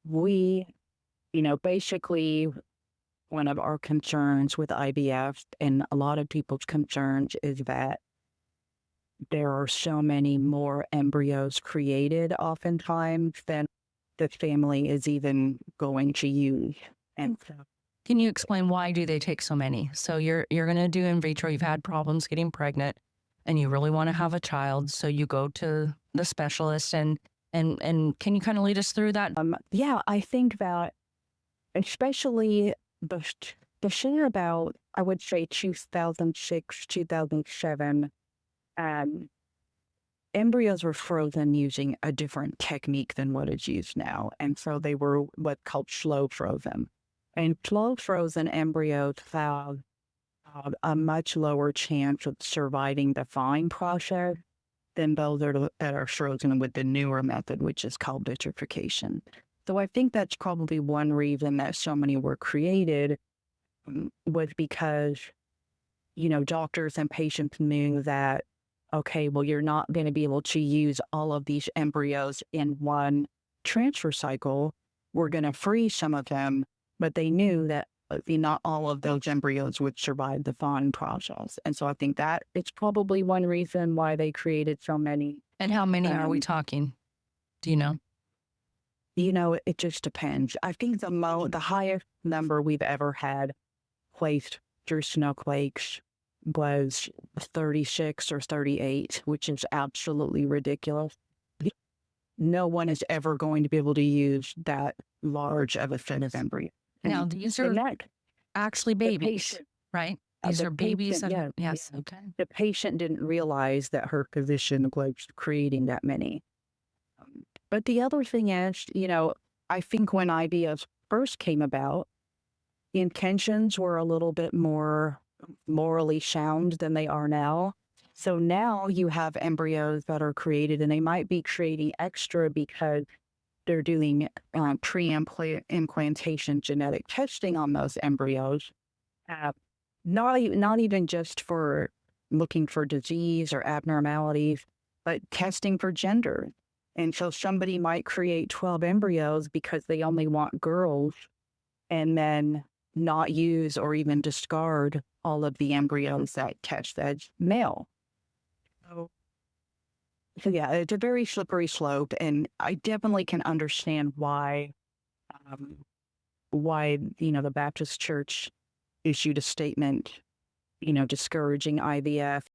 we, basically one of our concerns with IVF and a lot of people's concerns is that there are so many more embryos created oftentimes than the family is even going to use. And so, Can you explain why do they take so many? So you're going to do in vitro, you've had problems getting pregnant and you really want to have a child, so you go to the specialist and can you kind of lead us through that? yeah, I think that especially the the year about, I would say 2006, 2007, um, embryos were frozen using a different technique than what is used now. And so they were what's called slow frozen. And slow frozen embryos have a much lower chance of surviving the thawing process than those that are frozen with the newer method, which is called vitrification. So I think that's probably one reason that so many were created, was because, doctors and patients knew that, okay, well, you're not going to be able to use all of these embryos in one transfer cycle. We're going to freeze some of them, but they knew that not all of those embryos would survive the thawing process. And so I think that it's probably one reason why they created so many. And how many are we Um, talking? Do you know? it just depends. I think the highest number we've ever had placed through snowflakes was 36 or 38, which is absolutely ridiculous. No one is ever going to be able to use that large of a set of embryo. Now, And, these and are that actually the babies, patient, right? These the are babies. patient, yeah, Yes. Okay. the patient didn't realize that her physician was creating that many. But the other thing is, I think when IVF first came about, the intentions were a little bit more morally sound than they are now. So now you have embryos that are created and they might be creating extra because they're doing pre-implantation genetic testing on those embryos. Uh, not even just for looking for disease or abnormalities, but testing for gender. And so somebody might create 12 embryos because they only want girls and then not use or even discard all of the embryos that test as male. So, so yeah, it's a very slippery slope, and I definitely can understand um, why the Baptist Church issued a statement, discouraging IVF.